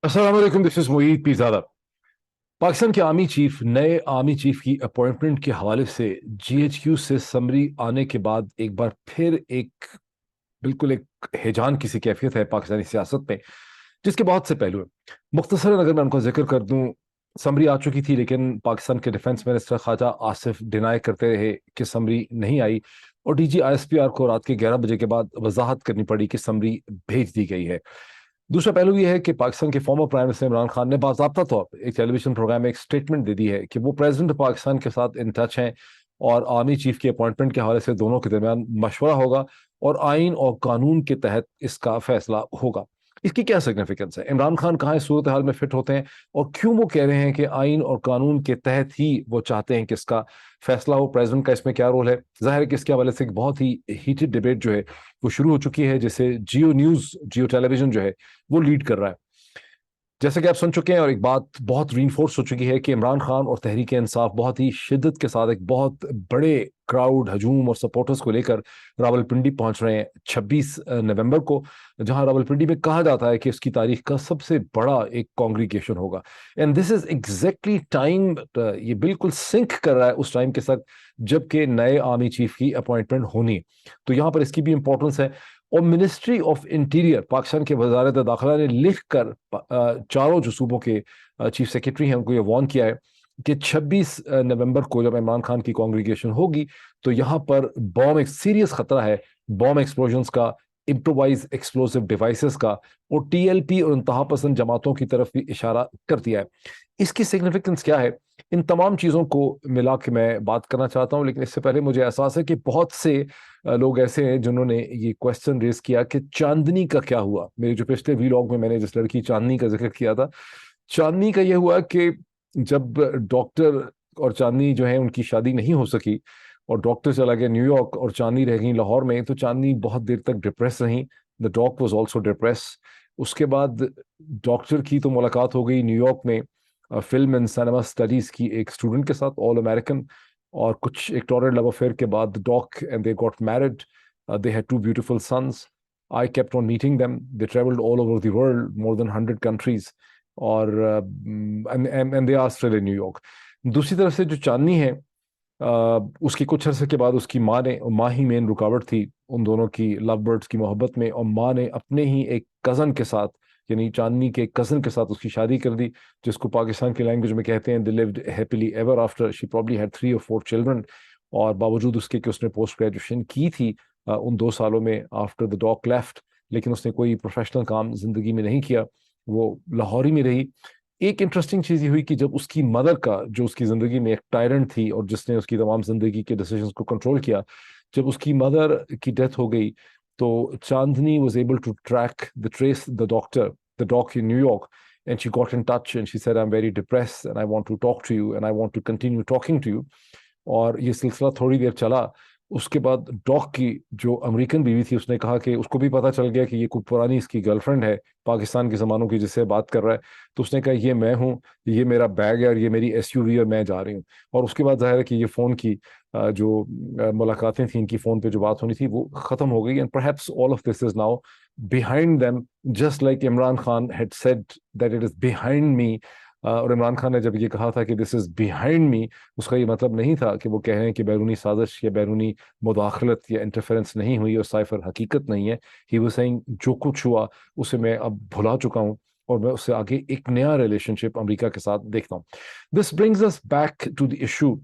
अस्सलाम वालेकुम, this is Moid Pirzada. Pakistan के आर्मी चीफ नए आर्मी चीफ की अपॉइंटमेंट के हवाले से जीएचक्यू से समरी आने के बाद एक बार फिर एक बिल्कुल एक हैजान की सी कैफियत है पाकिस्तानी सियासत में, जिसके बहुत से पहलू हैं। मुख्तसरन अगर मैं उनको जिक्र कर दूं, समरी आ चुकी थी, लेकिन पाकिस्तान के defence minister Khawaja Asif deny करते रहे कि समरी नहीं आई, और डीजी आईएसपीआर को रात के 11 बजे के बाद वजाहत करनी पड़ी कि समरी भेज दी गई है। दूसरा पहलू यह है कि पाकिस्तान के former prime minister Imran Khan ने बाकायदा तौर पर एक टेलीविजन प्रोग्राम में एक स्टेटमेंट दे दी है कि वो प्रेसिडेंट पाकिस्तान के साथ इन टच हैं, और आर्मी चीफ के अपॉइंटमेंट के हवाले से दोनों के दरमियान मशवरा होगा और आइन और कानून के तहत इसका फैसला होगा। इसकी क्या सिग्निफिकेंस है? इमरान खान कहाँ इस सूरत हाल में फिट होते हैं, और क्यों वो कह रहे हैं कि आइन और कानून के तहत ही वो चाहते हैं कि इसका फैसला हो? प्रेसिडेंट का इसमें क्या रोल है? जाहिर है कि इसके हवाले से एक बहुत ही हीटेड डिबेट जो है वो शुरू हो चुकी है, जिसे जियो न्यूज, जियो टेलीविजन जो है वो लीड कर रहा है। जैसे कि आप सुन चुके हैं, और एक बात बहुत रीइंफोर्स हो चुकी है कि इमरान खान और तहरीक इंसाफ बहुत ही शिद्दत के साथ एक बहुत बड़े क्राउड, हजूम और सपोर्टर्स को लेकर रावलपिंडी पहुंच रहे हैं 26 नवंबर को, जहां रावलपिंडी में कहा जाता है कि इसकी तारीख का सबसे बड़ा एक कॉन्ग्रीगेशन होगा। And this is exactly time, ये बिल्कुल सिंक कर रहा है उस टाइम के साथ जबकि नए आर्मी चीफ की अपॉइंटमेंट होनी है। तो यहाँ पर इसकी भी इंपॉर्टेंस है। और मिनिस्ट्री ऑफ इंटीरियर पाकिस्तान के वजारत दाखिला ने लिख कर चारों जो सूबों के चीफ सेक्रेटरी हैं उनको ये वार्न किया है कि 26 नवंबर को जब इमरान खान की कांग्रीगेशन होगी तो यहाँ पर बॉम्ब, एक सीरियस खतरा है बॉम्ब एक्सप्लोजन्स का, इम्प्रोवाइज एक्सप्लोसिव डिवाइसेस का, और टीएलपी और इंतहा पसंद जमातों की तरफ भी इशारा कर दिया है। इसकी सिग्निफिकेंस क्या है? इन तमाम चीज़ों को मिला के मैं बात करना चाहता हूँ, लेकिन इससे पहले मुझे एहसास है कि बहुत से लोग ऐसे हैं जिन्होंने ये क्वेश्चन रेज किया कि चांदनी का क्या हुआ। मेरे जो पिछले वीलॉग में मैंने जिस लड़की चांदनी का जिक्र किया था, चांदनी का यह हुआ कि जब डॉक्टर और चांदनी जो है उनकी शादी नहीं हो सकी, और डॉक्टर चला गया न्यूयॉर्क और चांदनी रह गई लाहौर में, तो चांदनी बहुत देर तक डिप्रेस रही। The dog was also depress. उसके बाद डॉक्टर की तो मुलाकात हो गई न्यूयॉर्क में फिल्म एंड सिनेमा स्टडीज की एक स्टूडेंट के साथ, ऑल अमेरिकन, और कुछ एक टॉरेड लव अफेयर के बाद डॉक and they got married. They had two beautiful sons. I kept on meeting them. They travelled all over the world, more than 100 countries, और and they are still in New York. दूसरी तरफ से जो चांदनी है, उसके कुछ अरसे के बाद उसकी माँ ने, माँ ही मेन रुकावट थी उन दोनों की लव बर्ड्स की मोहब्बत में, और माँ ने अपने ही एक कज़न के साथ, यानी चांदनी के कज़न के साथ उसकी शादी कर दी, जिसको पाकिस्तान की लैंग्वेज में कहते हैं they lived happily ever after. She probably had 3 or 4 children. और बावजूद उसके कि उसने पोस्ट ग्रेजुएशन की थी उन 2 सालों में आफ्टर द डॉग लेफ्ट, लेकिन उसने कोई प्रोफेशनल काम जिंदगी में नहीं किया, वो लाहौर ही में रही। एक इंटरेस्टिंग चीज ये हुई कि जब उसकी मदर का, जो उसकी जिंदगी में एक टायरेंट थी और जिसने उसकी तमाम जिंदगी के डिसीजंस को कंट्रोल किया, जब उसकी मदर की डेथ हो गई, तो चांदनी was able to track the trace the doctor, the doc in New York, and she got in touch and she said, I'm very depressed and I want to talk to you and I want to continue talking to you. और ये सिलसिला थोड़ी देर चला। उसके बाद dock की जो American बीवी थी, उसने कहा कि उसको भी पता चल गया कि ये कोई पुरानी इसकी गर्लफ्रेंड है पाकिस्तान के ज़मानों की जिससे बात कर रहा है। तो उसने कहा ये मैं हूँ, ये मेरा बैग है और ये मेरी एसयूवी और मैं जा रही हूँ। और उसके बाद जाहिर है कि ये फ़ोन की जो मुलाकातें थी, इनकी फ़ोन पे जो बात होनी थी वो ख़त्म हो गई। And perhaps all of this is now behind them, just like Imran Khan had said that it is behind me। और इमरान खान ने जब ये कहा था कि दिस इज बिहाइंड मी, उसका ये मतलब नहीं था कि वो कह रहे हैं कि बैरूनी साजिश या बैरूनी मुदाखलत या इंटरफेरेंस नहीं हुई और साइफर हकीकत नहीं है। ही वाज सेइंग जो कुछ हुआ उसे मैं अब भुला चुका हूँ और मैं उससे आगे एक नया रिलेशनशिप अमेरिका के साथ देखता हूँ। This brings us back to the issue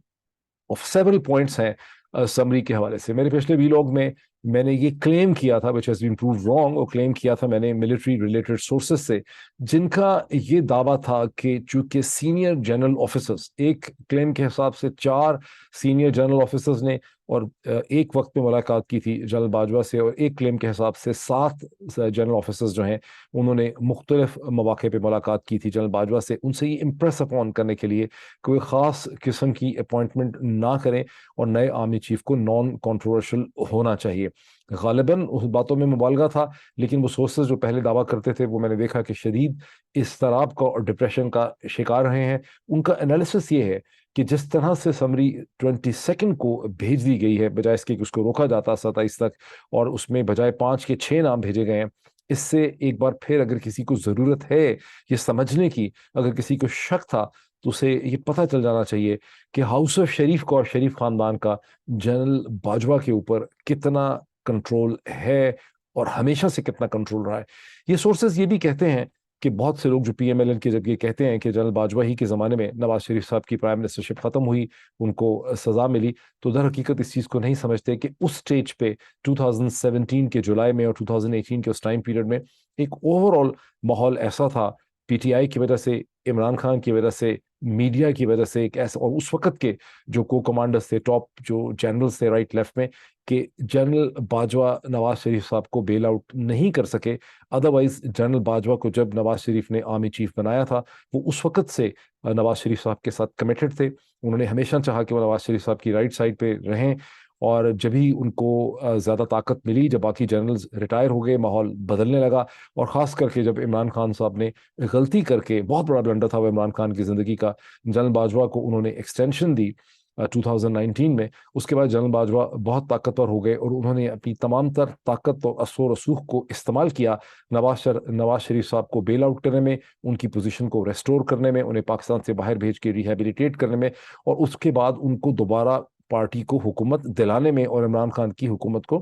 of several points हैं समरी के हवाले से। मेरे पिछले वीलॉग में मैंने ये क्लेम किया था, which has been prove wrong, और क्लेम किया था मैंने मिलिट्री रिलेटेड सोर्सेज से, जिनका ये दावा था कि चूंकि सीनियर जनरल ऑफिसर्स, एक क्लेम के हिसाब से 4 सीनियर जनरल ऑफिसर्स ने और एक वक्त में मुलाकात की थी जनरल बाजवा से, और एक क्लेम के हिसाब से 7 जनरल ऑफिसर्स जो हैं उन्होंने मुख्तलिफ मौके पर मुलाकात की थी जनरल बाजवा से, उनसे ये इम्प्रेस अपॉन करने के लिए कोई ख़ास किस्म की अपॉइंटमेंट ना करें और नए आर्मी चीफ को नॉन कंट्रोवर्शियल होना चाहिए। गालिबन उस बातों में मुबालगा था, लेकिन वो सोर्सेज जो पहले दावा करते थे वो मैंने देखा कि शदीद इज़्तिराब का और डिप्रेशन का शिकार रहे हैं। उनका एनालिसिस ये है कि जिस तरह से समरी 22 को भेज दी गई है, बजाय इसके कि उसको रोका जाता 27 तक, और उसमें बजाय 5 के 6 नाम भेजे गए हैं, इससे एक बार फिर अगर किसी को जरूरत है ये समझने की, अगर किसी को शक था, तो उसे ये पता चल जाना चाहिए कि हाउस ऑफ शरीफ का और शरीफ खानदान का जनरल बाजवा के ऊपर कितना कंट्रोल है और हमेशा से कितना कंट्रोल रहा है। ये सोर्सेज ये भी कहते हैं कि बहुत से लोग जो पीएमएलएन के जब ये कहते हैं कि जनरल बाजवा ही के ज़माने में नवाज शरीफ साहब की प्राइम मिनिस्टरशिप ख़त्म हुई, उनको सज़ा मिली, तो दर हकीकत इस चीज़ को नहीं समझते कि उस स्टेज पे 2017 के जुलाई में और 2018 के उस टाइम पीरियड में एक ओवरऑल माहौल ऐसा था, पीटीआई की वजह से, इमरान खान की वजह से, मीडिया की वजह से, एक ऐसा, और उस वक्त के जो को कमांडर्स थे, टॉप जो जनरल्स थे राइट लेफ्ट में, कि जनरल बाजवा नवाज शरीफ साहब को बेल आउट नहीं कर सके। अदरवाइज जनरल बाजवा को जब नवाज शरीफ ने आर्मी चीफ बनाया था, वो उस वक्त से नवाज शरीफ साहब के साथ कमिटेड थे। उन्होंने हमेशा चाहा कि वो नवाज शरीफ साहब की राइट साइड पे रहें, और जब भी उनको ज़्यादा ताकत मिली, जब बाकी जनरल्स रिटायर हो गए, माहौल बदलने लगा, और ख़ास करके जब इमरान खान साहब ने गलती करके, बहुत बड़ा ब्लंडर था वो इमरान खान की ज़िंदगी का, जनरल बाजवा को उन्होंने एक्सटेंशन दी 2019 में, उसके बाद जनरल बाजवा बहुत ताकतवर हो गए और उन्होंने अपनी तमाम तर ताकत और असर रसूख को इस्तेमाल किया नवाज शरीफ साहब को बेल आउट करने में, उनकी पोजीशन को रेस्टोर करने में, उन्हें पाकिस्तान से बाहर भेज के रिहेबिलिटेट करने में, और उसके बाद उनको दोबारा पार्टी को हुकूमत दिलाने में और इमरान खान की हुकूमत को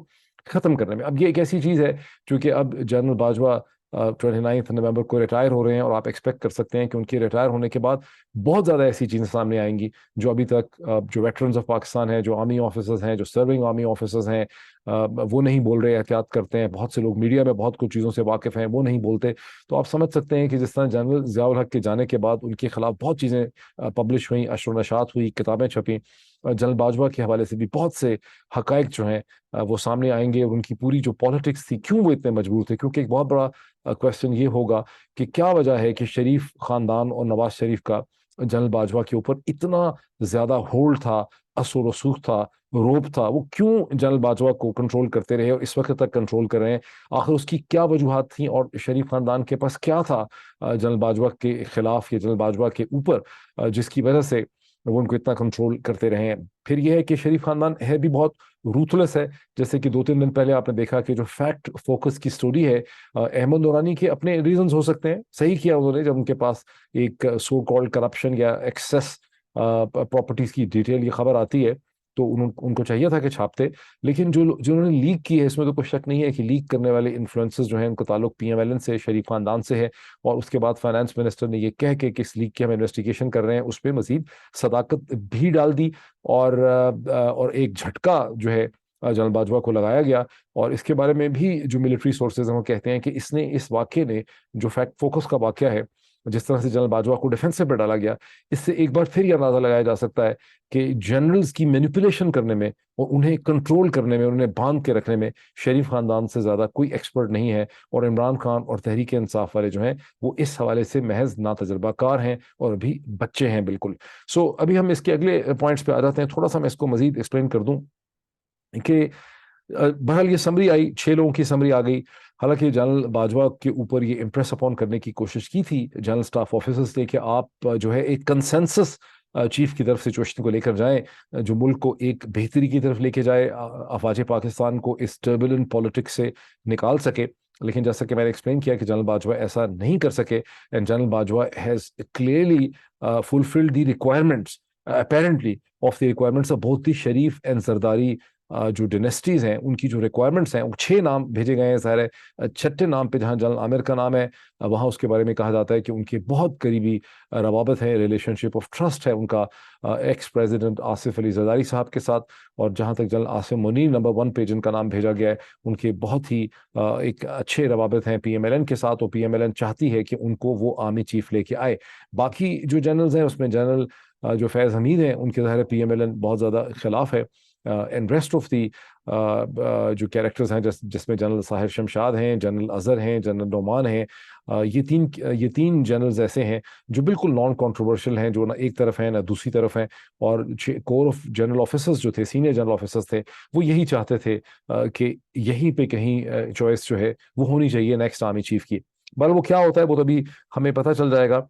ख़त्म करने में। अब ये एक ऐसी चीज़ है, क्योंकि अब जनरल बाजवा 29 नवंबर को रिटायर हो रहे हैं, और आप एक्सपेक्ट कर सकते हैं कि उनके रिटायर होने के बाद बहुत ज़्यादा ऐसी चीज़ें सामने आएंगी जो अभी तक जो वेटरन्स ऑफ पाकिस्तान हैं, जो आर्मी ऑफिसर्स हैं, जो सर्विंग आर्मी ऑफिसर्स हैं, वो नहीं बोल रहे, एहतियात करते हैं। बहुत से लोग मीडिया में बहुत कुछ चीज़ों से वाकिफ़ हैं, वो नहीं बोलते। तो आप समझ सकते हैं कि जिस तरह जनरल ज़ियाउल हक के जाने के बाद उनके खिलाफ बहुत चीज़ें पब्लिश हुई, अशर नशात हुई, किताबें छपी, जनरल बाजवा के हवाले से भी बहुत से हकायक जो हैं वो सामने आएंगे, और उनकी पूरी जो पॉलिटिक्स थी, क्यों वो इतने मजबूर थे। क्योंकि एक बहुत बड़ा क्वेश्चन ये होगा कि क्या वजह है कि शरीफ खानदान और नवाज शरीफ का जनरल बाजवा के ऊपर इतना ज्यादा होल्ड था, असर रसूख था, रोब था, वो क्यों जनरल बाजवा को कंट्रोल करते रहे और इस वक्त तक कंट्रोल कर रहे हैं। आखिर उसकी क्या वजूहत थी, और शरीफ खानदान के पास क्या था जनरल बाजवा के खिलाफ या जनरल बाजवा के ऊपर, जिसकी वजह से वो उनको इतना कंट्रोल करते रहे हैं। फिर यह है कि शरीफ खानदान है भी बहुत रूथलेस है। जैसे कि 2-3 दिन पहले आपने देखा कि जो फैक्ट फोकस की स्टोरी है, अहमद नूरानी के अपने रीजंस हो सकते हैं, सही किया उन्होंने जब उनके पास एक सो कॉल्ड करप्शन या एक्सेस प्रॉपर्टीज की डिटेल ये खबर आती है, तो उनको चाहिए था कि छापते। लेकिन जो जिन्होंने लीक की है, इसमें तो कोई शक नहीं है कि लीक करने वाले इन्फ्लुएंसर्स जो हैं उनका ताल्लुक पीएमएलएन से, शरीफ खानदान से है। और उसके बाद फाइनेंस मिनिस्टर ने ये कह के कि इस लीक की हम इन्वेस्टिगेशन कर रहे हैं, उस पर मजीद सदाकत भी डाल दी, और एक झटका जो है जनरल बाजवा को लगाया गया। और इसके बारे में भी जो मिलिट्री सोर्सेज हैं वो कहते हैं कि इसने, इस वाक़े ने, जो फैक्ट फोकस का वाक़या है, जिस तरह से जनरल बाजवा को डिफेंसिव पे डाला गया, इससे एक बार फिर यह अंदाजा लगाया जा सकता है कि जनरल्स की मैनिपुलेशन करने में और उन्हें कंट्रोल करने में, उन्हें बांध के रखने में शरीफ खानदान से ज्यादा कोई एक्सपर्ट नहीं है। और इमरान खान और तहरीक इंसाफ वाले जो हैं वो इस हवाले से महज नातजुर्बाकार हैं और अभी बच्चे हैं बिल्कुल। सो अभी हम इसके अगले पॉइंट्स पे आ जाते हैं। थोड़ा सा मैं इसको मजीद एक्सप्लेन कर दूं कि बहरहाल ये समरी आई, 6 लोगों की समरी आ गई। हालांकि जनरल बाजवा के ऊपर ये इम्प्रेस अपॉन करने की कोशिश की थी जनरल स्टाफ ऑफिसर्स ने कि आप जो है एक कंसेंसस चीफ की तरफ सिचुएशन को लेकर जाएं, जो मुल्क को एक बेहतरी की तरफ लेके जाए, अफवाज पाकिस्तान को इस टर्बुलेंट पॉलिटिक्स से निकाल सके। लेकिन जैसा कि मैंने एक्सप्लेन किया कि जनरल बाजवा ऐसा नहीं कर सके, and general Bajwa has clearly fulfilled the requirements apparently of the requirements of बहुत ही शरीफ एंड जरदारी जो डिनेस्टीज हैं, उनकी जो रिक्वायरमेंट्स हैं। वो 6 नाम भेजे गए हैं सारे। छठे नाम पे जहाँ जनरल आमिर का नाम है, वहाँ उसके बारे में कहा जाता है कि उनके बहुत करीबी रवाबत है, रिलेशनशिप ऑफ ट्रस्ट है उनका एक्स प्रेसिडेंट आसिफ अली जरदारी साहब के साथ। और जहाँ तक जनरल आसिम मुनीर नंबर 1 पे जिनका नाम भेजा गया है, उनके बहुत ही एक अच्छे रवाबत हैं पीएमएलएन के साथ, और पीएमएलएन चाहती है कि उनको वो आर्मी चीफ लेके आए। बाकी जो जनरल्स हैं उसमें जनरल जो फैज़ हमीद हैं, उनके ज़ाहिर पीएमएलएन बहुत ज़्यादा खिलाफ है। एंड रेस्ट ऑफ दी जो कैरेक्टर्स हैं, जिसमें जनरल साहिर शमशाद हैं, जनरल अजहर हैं, जनरल नोमान हैं, ये तीन जनरल्स ऐसे हैं जो बिल्कुल नॉन कंट्रोवर्शियल हैं, जो ना एक तरफ हैं ना दूसरी तरफ हैं। और कोर ऑफ जनरल ऑफिसर्स जो थे, सीनियर जनरल ऑफिसर्स थे, वो यही चाहते थे कि यहीं पे कहीं चॉइस जो है वो होनी चाहिए नेक्स्ट आर्मी चीफ की। बल वो क्या होता है वो तो अभी हमें पता चल जाएगा।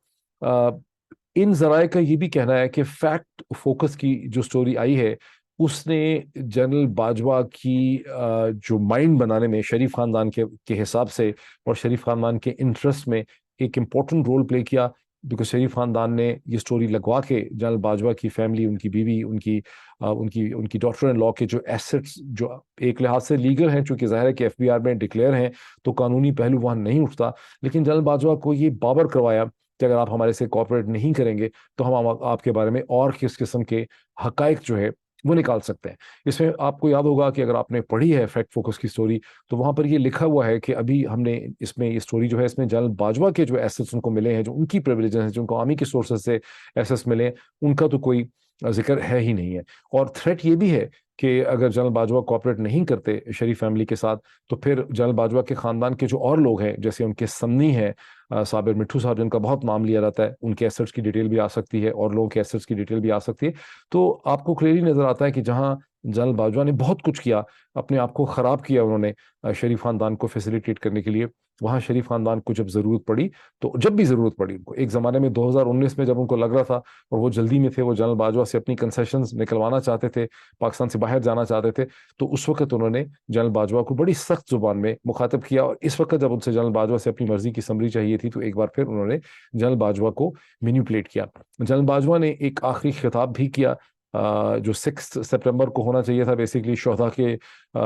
इन जराए का ये भी कहना है कि फैक्ट फोकस की जो स्टोरी आई है उसने जनरल बाजवा की जो माइंड बनाने में शरीफ खानदान के हिसाब से और शरीफ खानदान के इंटरेस्ट में एक इम्पोर्टेंट रोल प्ले किया। बिकॉज शरीफ खानदान ने ये स्टोरी लगवा के जनरल बाजवा की फैमिली, उनकी बीवी, उनकी उनकी डॉटर इन लॉ के जो एसेट्स, जो एक लिहाज से लीगल हैं, चूंकि जाहिर है कि एफबीआर में डिक्लेयर हैं तो कानूनी पहलू वहां नहीं उठता, लेकिन जनरल बाजवा को ये बावर करवाया कि अगर आप हमारे से कॉपरेट नहीं करेंगे तो हम आपके बारे में और किस किस्म के हकाइक जो है वो निकाल सकते हैं। इसमें आपको याद होगा कि अगर आपने पढ़ी है फैक्ट फोकस की स्टोरी, तो वहां पर ये लिखा हुआ है कि अभी हमने इसमें ये स्टोरी जो है, इसमें जनरल बाजवा के जो एसेट्स उनको मिले हैं, जो उनकी प्रिविलेजेस हैं, जो उनको आर्मी के सोर्सेज से एसेट्स मिले हैं, उनका तो कोई जिक्र है ही नहीं है। और थ्रेट ये भी है कि अगर जनरल बाजवा कॉपरेट नहीं करते शरीफ फैमिली के साथ, तो फिर जनरल बाजवा के खानदान के जो और लोग हैं, जैसे उनके सन्नी हैं साबिर मिट्ठू साहब, जिनका बहुत नाम लिया जाता है, उनके एसेट्स की डिटेल भी आ सकती है और लोगों के एसेट्स की डिटेल भी आ सकती है। तो आपको क्लियरली नजर आता है कि जहां जनरल बाजवा ने बहुत कुछ किया, अपने आप को खराब किया उन्होंने शरीफ खानदान को फैसिलिटेट करने के लिए, वहां शरीफ खानदान को जब जरूरत पड़ी, तो जब भी जरूरत पड़ी उनको, एक जमाने में 2019 में जब उनको लग रहा था और वो जल्दी में थे, वो जनरल बाजवा से अपनी कंसेशंस निकलवाना चाहते थे, पाकिस्तान से बाहर जाना चाहते थे, तो उस वक्त उन्होंने जनरल बाजवा को बड़ी सख्त जुबान में मुखातब किया। और इस वक्त जब उनसे जनरल बाजवा से अपनी मर्जी की समरी चाहिए थी, तो एक बार फिर उन्होंने जनरल बाजवा को मैनिपुलेट किया। जनरल बाजवा ने एक आखिरी खिताब भी किया जो 6 सितंबर को होना चाहिए था, बेसिकली शोहदा के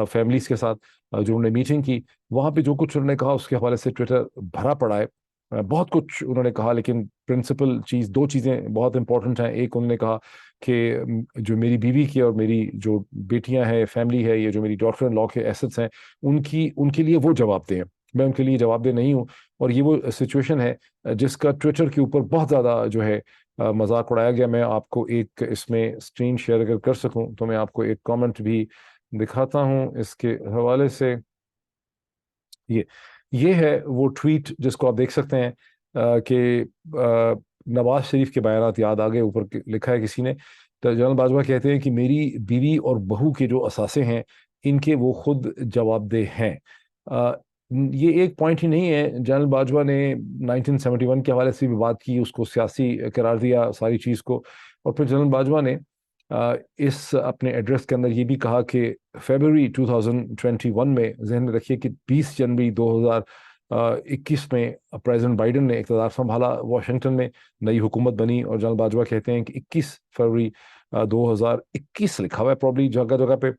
फैमिलीज के साथ जो उन्होंने मीटिंग की, वहां पे जो कुछ उन्होंने कहा उसके हवाले से ट्विटर भरा पड़ा है। बहुत कुछ उन्होंने कहा, लेकिन प्रिंसिपल चीज, दो चीजें बहुत इंपॉर्टेंट हैं। एक, उन्होंने कहा कि जो मेरी बीवी की और मेरी जो बेटियां हैं, फैमिली है, ये जो मेरी डॉटर इन लॉ के एसेट्स हैं, उनकी उनके लिए वो जवाबदेह हैं, मैं उनके लिए जवाबदेह नहीं हूँ। और ये वो सिचुएशन है जिसका ट्विटर के ऊपर बहुत ज्यादा जो है मजाक उड़ाया गया। मैं आपको एक इसमें स्क्रीन शेयर अगर कर सकूं तो मैं आपको एक कमेंट भी दिखाता हूं इसके हवाले से। ये ये है वो ट्वीट जिसको आप देख सकते हैं कि नवाज शरीफ के बयानात याद आ गए, ऊपर लिखा है किसी ने। तो जनरल बाजवा कहते हैं कि मेरी बीवी और बहू के जो असासे हैं, इनके वो खुद जवाबदेह हैं। अ, ये एक पॉइंट ही नहीं है। जनरल बाजवा ने 1971 के हवाले से भी बात की, उसको सियासी करार दिया सारी चीज़ को। और फिर जनरल बाजवा ने इस अपने एड्रेस के अंदर ये भी कहा कि फरवरी 2021 में, जहन में रखिए कि 20 जनवरी 2021 में प्रेसिडेंट बाइडेन ने इक़्तिदार संभाला, वाशिंगटन में नई हुकूमत बनी, और जनरल बाजवा कहते हैं कि 21 फरवरी 2021 लिखा हुआ है प्रॉब्ली जगह जगह पे,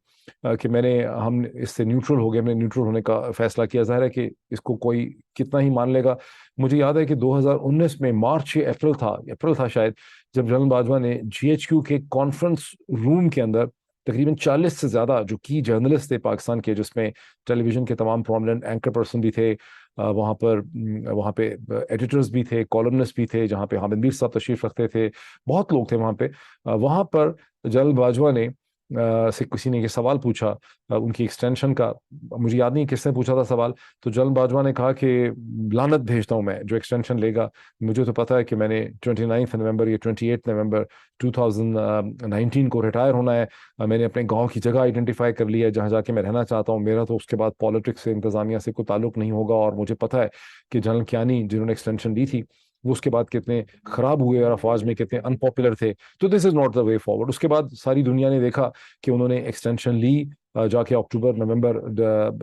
कि हम इससे न्यूट्रल हो गए, हमने न्यूट्रल होने का फैसला किया। जाहिर है कि इसको कोई कितना ही मान लेगा। मुझे याद है कि 2019 में मार्च या अप्रैल था शायद, जब जनरल बाजवा ने जीएचक्यू के कॉन्फ्रेंस रूम के अंदर तकरीबन 40 से ज्यादा जो की जर्नलिस्ट थे पाकिस्तान के, जिसमें टेलीविजन के तमाम प्रोमिनेंट एंकर पर्सन भी थे, वहाँ पे एडिटर्स भी थे, कॉलमनिस्ट भी थे, जहाँ पे हामिद मीर साहब तशरीफ रखते थे, बहुत लोग थे वहाँ पे। वहाँ पर जनरल बाजवा ने से किसी ने ये सवाल पूछा उनकी एक्सटेंशन का, मुझे याद नहीं किसने पूछा था सवाल। तो जनरल बाजवा ने कहा कि लानत भेजता हूं मैं जो एक्सटेंशन लेगा, मुझे तो पता है कि मैंने 29 नवंबर या 28 नवंबर 2019 को रिटायर होना है। मैंने अपने गांव की जगह आइडेंटिफाई कर लिया है जहां जाके मैं रहना चाहता हूं। मेरा तो उसके बाद पॉलिटिक्स से, इंतजामिया से कोई ताल्लुक नहीं होगा। और मुझे पता है कि जनरल कियानी जिन्होंने एक्सटेंशन ली थी, वो उसके बाद कितने खराब हुए और अफवाज में कितने अनपॉपुलर थे। तो this is not the way forward. उसके बाद सारी दुनिया ने देखा कि उन्होंने एक्सटेंशन ली जाके अक्टूबर नवंबर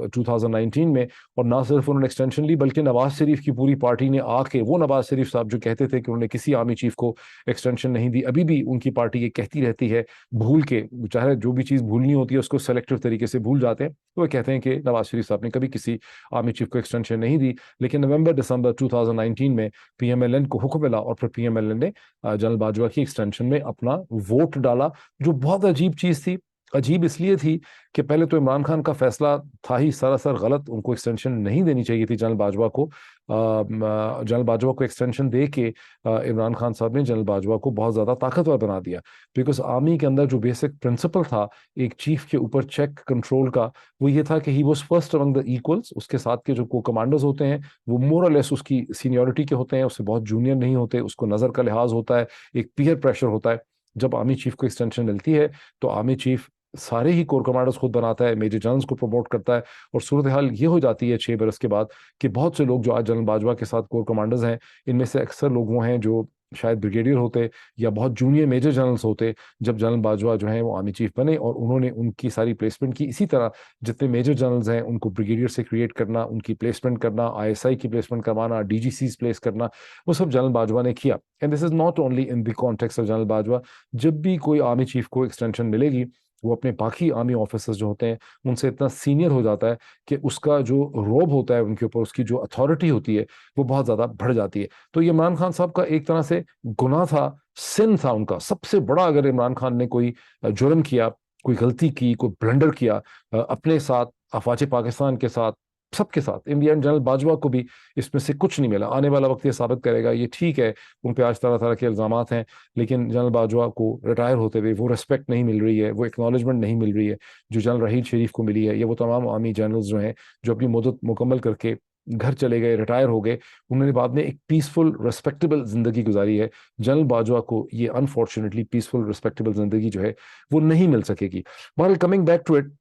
2019 में। और ना सिर्फ उन्होंने एक्सटेंशन ली, बल्कि नवाज शरीफ की पूरी पार्टी ने आके, वो नवाज शरीफ साहब जो कहते थे कि उन्होंने किसी आर्मी चीफ को एक्सटेंशन नहीं दी, अभी भी उनकी पार्टी ये कहती रहती है, भूल के, चाहे जो भी चीज़ भूलनी होती है उसको सेलेक्टिव तरीके से भूल जाते हैं, तो वो कहते हैं कि नवाज शरीफ साहब ने कभी किसी आर्मी चीफ को एक्सटेंशन नहीं दी। लेकिन नवंबर दिसंबर 2019 में पीएमएलएन को हुक्म मिला और फिर पीएमएलएन ने जनरल बाजवा की एक्सटेंशन में अपना वोट डाला, जो बहुत अजीब चीज़ थी। अजीब इसलिए थी कि पहले तो इमरान खान का फैसला था ही सरासर गलत, उनको एक्सटेंशन नहीं देनी चाहिए थी जनरल बाजवा को। जनरल बाजवा को एक्सटेंशन दे के इमरान खान साहब ने जनरल बाजवा को बहुत ज़्यादा ताकतवर बना दिया। बिकॉज आर्मी के अंदर जो बेसिक प्रिंसिपल था एक चीफ के ऊपर चेक कंट्रोल का, वो ये था कि he was first among the equals. उसके साथ के जो को कमांडर्स होते हैं वो मोर और लेस उसकी सीनियोरिटी के होते हैं, उससे बहुत जूनियर नहीं होते, उसको नज़र का लिहाज होता है, एक पीयर प्रेशर होता है। जब आर्मी चीफ को एक्सटेंशन मिलती है तो आर्मी चीफ सारे ही कोर कमांडर्स खुद बनाता है, मेजर जनरल्स को प्रमोट करता है। और सूरत हाल ये हो जाती है 6 बरस के बाद कि बहुत से लोग जो आज जनरल बाजवा के साथ कोर कमांडर्स हैं, इनमें से अक्सर लोग वो हैं जो शायद ब्रिगेडियर होते या बहुत जूनियर मेजर जनरल्स होते जब जनरल बाजवा जो है वो आर्मी चीफ बने, और उन्होंने उनकी सारी प्लेसमेंट की। इसी तरह जितने मेजर जनरल्स हैं उनको ब्रिगेडियर से क्रिएट करना, उनकी प्लेसमेंट करना, आईएसआई की प्लेसमेंट करवाना, डीजीसीज प्लेस करना, वो सब जनरल बाजवा ने किया। And this is not only in the context of general Bajwa. जब भी कोई आर्मी चीफ को एक्सटेंशन मिलेगी, वो अपने बाकी आर्मी ऑफिसर्स जो होते हैं उनसे इतना सीनियर हो जाता है कि उसका जो रोब होता है उनके ऊपर, उसकी जो अथॉरिटी होती है वो बहुत ज्यादा बढ़ जाती है। तो ये इमरान खान साहब का एक तरह से गुनाह था, सिन था उनका सबसे बड़ा। अगर इमरान खान ने कोई जुर्म किया, कोई गलती की, कोई ब्लंडर किया अपने साथ, अफवाज पाकिस्तान के साथ, सबके साथ, इन दी एंड जनरल बाजवा को भी इसमें से कुछ नहीं मिला। आने वाला वक्त ये साबित करेगा। ये ठीक है उन पे आज तरह तरह के इल्जामात हैं, लेकिन जनरल बाजवा को रिटायर होते हुए वो रिस्पेक्ट नहीं मिल रही है, वो एक्नॉलेजमेंट नहीं मिल रही है जो जनरल रहील शरीफ को मिली है। ये वो तमाम आर्मी जनरल्स जो हैं जो अपनी मुद्दत मुकम्मल करके घर चले गए, रिटायर हो गए, उन्होंने बाद में एक पीसफुल रिस्पेक्टेबल जिंदगी गुजारी है। जनरल बाजवा को ये अनफॉर्चुनेटली पीसफुल रिस्पेक्टेबल जिंदगी जो है वो नहीं मिल सकेगी। बहरहाल कमिंग बैक टू इट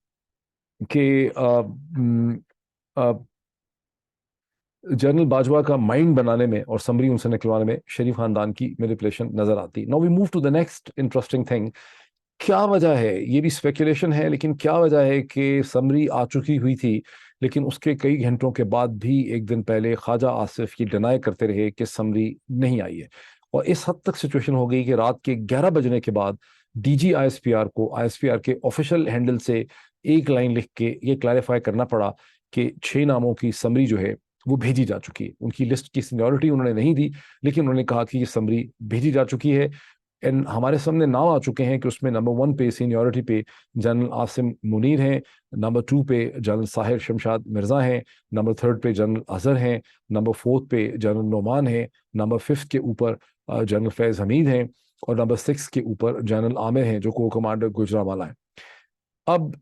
कि जनरल बाजवा का माइंड बनाने में और समरी उनसे निकलवाने में शरीफ खानदान की मैनिपुलेशन नजर आती। Now we move to the next interesting thing. क्या वजह है, ये भी स्पेकुलेशन है, लेकिन क्या वजह है कि समरी आ चुकी हुई थी लेकिन उसके कई घंटों के बाद भी एक दिन पहले ख्वाजा आसिफ ये डिनाई करते रहे कि समरी नहीं आई है। और इस हद तक सिचुएशन हो गई कि रात के 11 बजने के बाद डीजी आईएसपीआर को आईएसपीआर के ऑफिशियल हैंडल से एक लाइन लिख के ये क्लैरिफाई करना पड़ा कि 6 नामों की समरी जो है वो भेजी जा चुकी है। उनकी लिस्ट की सीनियरिटी उन्होंने नहीं दी, लेकिन उन्होंने कहा कि ये समरी भेजी जा चुकी है। एंड हमारे सामने नाम आ चुके हैं कि उसमें नंबर 1 पे सीनियरिटी पे जनरल आसिम मुनीर हैं, नंबर 2 पे जनरल साहिर शमशाद मिर्जा हैं, नंबर 3 पे जनरल अजहर हैं, नंबर 4 पे जनरल नोमान हैं, नंबर 5 के ऊपर जनरल फैज हमीद हैं, और नंबर 6 के ऊपर जनरल आमिर हैं जो को कमांडर गुजरांवाला है। अब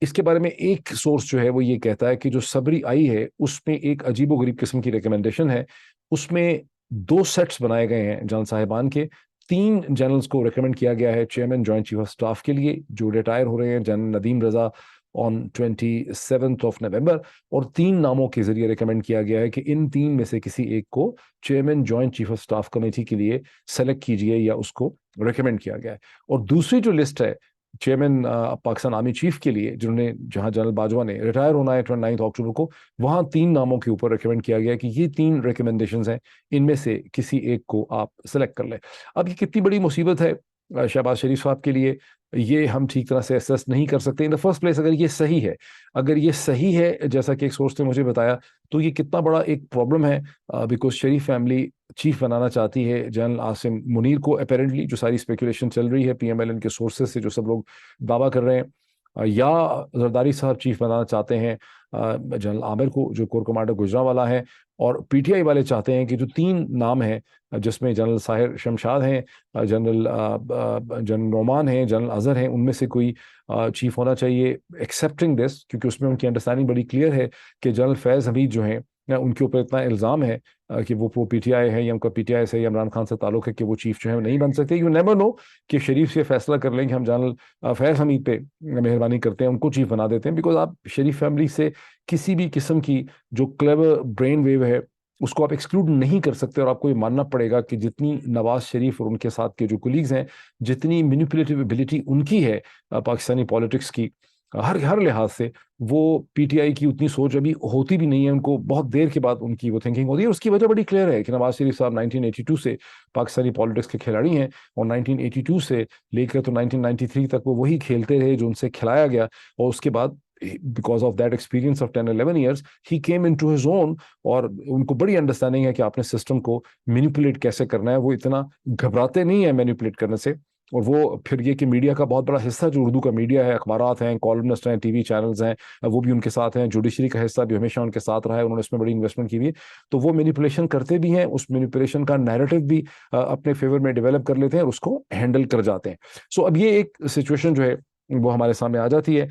इसके बारे में एक सोर्स जो है वो ये कहता है कि जो सबरी आई है उसमें एक अजीबोगरीब किस्म की रिकमेंडेशन है। उसमें 2 सेट्स बनाए गए हैं जनरल साहिबान के। 3 जनरल्स को रिकमेंड किया गया है chairman joint chief of staff के लिए जो रिटायर हो रहे हैं, जनरल नदीम रजा ऑन 27 नवंबर। और 3 नामों के जरिए रिकमेंड किया गया है कि इन 3 में से किसी एक को chairman joint chief of staff committee के लिए सेलेक्ट कीजिए या उसको रिकमेंड किया गया है। और दूसरी जो लिस्ट है चेयरमैन पाकिस्तान आर्मी चीफ के लिए, जिन्होंने जहां जनरल बाजवा ने रिटायर होना है 29 अक्टूबर को, वहां 3 नामों के ऊपर रिकमेंड किया गया कि ये 3 रिकमेंडेशंस हैं, इनमें से किसी एक को आप सेलेक्ट कर लें। अब ये कितनी बड़ी मुसीबत है शहबाज शरीफ साहब के लिए, ये हम ठीक तरह से असेस नहीं कर सकते। इन द फर्स्ट प्लेस, अगर ये सही है, अगर ये सही है जैसा कि एक सोर्स ने मुझे बताया, तो ये कितना बड़ा एक प्रॉब्लम है। बिकॉज शरीफ फैमिली चीफ बनाना चाहती है जनरल आसिम मुनीर को, अपेरेंटली जो सारी स्पेकुलेशन चल रही है पीएमएलएन के सोर्सेज से, जो सब लोग दावा कर रहे हैं, या जरदारी साहब चीफ बनाना चाहते हैं जनरल आमिर को जो कोर कमांडर गुजरांवाला है, और पीटीआई वाले चाहते हैं कि जो 3 नाम हैं जिसमें जनरल साहिर शमशाद हैं, जनरल नोमान हैं, जनरल अजहर हैं, उनमें से कोई चीफ होना चाहिए। एक्सेप्टिंग दिस, क्योंकि उसमें उनकी अंडरस्टैंडिंग बड़ी क्लियर है कि जनरल फैज हमीद जो हैं उनके ऊपर इतना इल्ज़ाम है कि वो पीटीआई है या उनका पीटीआई से या इमरान खान से ताल्लुक है कि वो चीफ जो है नहीं बन सकते। यू नेवर नो कि शरीफ से फैसला कर लेंगे हम जनरल फैज हमीद पे मेहरबानी करते हैं, उनको चीफ बना देते हैं। बिकॉज आप शरीफ फैमिली से किसी भी किस्म की जो क्लेवर ब्रेन वेव है उसको आप एक्सक्लूड नहीं कर सकते, और आपको ये मानना पड़ेगा कि जितनी नवाज शरीफ और उनके साथ के जो कुलीग्स हैं, जितनी मैनिपुलेटिव एबिलिटी उनकी है पाकिस्तानी पॉलिटिक्स की हर हर लिहाज से, वो पीटीआई की उतनी सोच अभी होती भी नहीं है। उनको बहुत देर के बाद उनकी वो थिंकिंग होती है। उसकी वजह बड़ी क्लियर है कि नवाज शरीफ साहब 1982 से पाकिस्तानी पॉलिटिक्स के खिलाड़ी हैं, और 1982 से लेकर तो 1993 तक वो वही खेलते रहे जो उनसे खिलाया गया। और उसके बाद because of that experience of 10-11 years he came into his own, और उनको बड़ी अंडरस्टैंडिंग है कि आपने सिस्टम को मैनिपुलेट कैसे करना है। वो इतना घबराते नहीं है मैनिपुलेट करने से। और वो फिर ये कि मीडिया का बहुत बड़ा हिस्सा जो उर्दू का मीडिया है, अखबारात हैं, कॉलमनिस्ट हैं, टीवी चैनल्स हैं, वो भी उनके साथ हैं। जुडिशरी का हिस्सा भी हमेशा उनके साथ रहा है, उन्होंने इसमें बड़ी इन्वेस्टमेंट की हुई है। तो वो मैनिपुलेशन करते भी हैं, उस मैनिपुलेशन का नैरेटिव भी अपने फेवर में डेवलप कर लेते हैं और उसको हैंडल कर जाते हैं। सो अब ये एक सिचुएशन जो है वो हमारे सामने आ जाती है।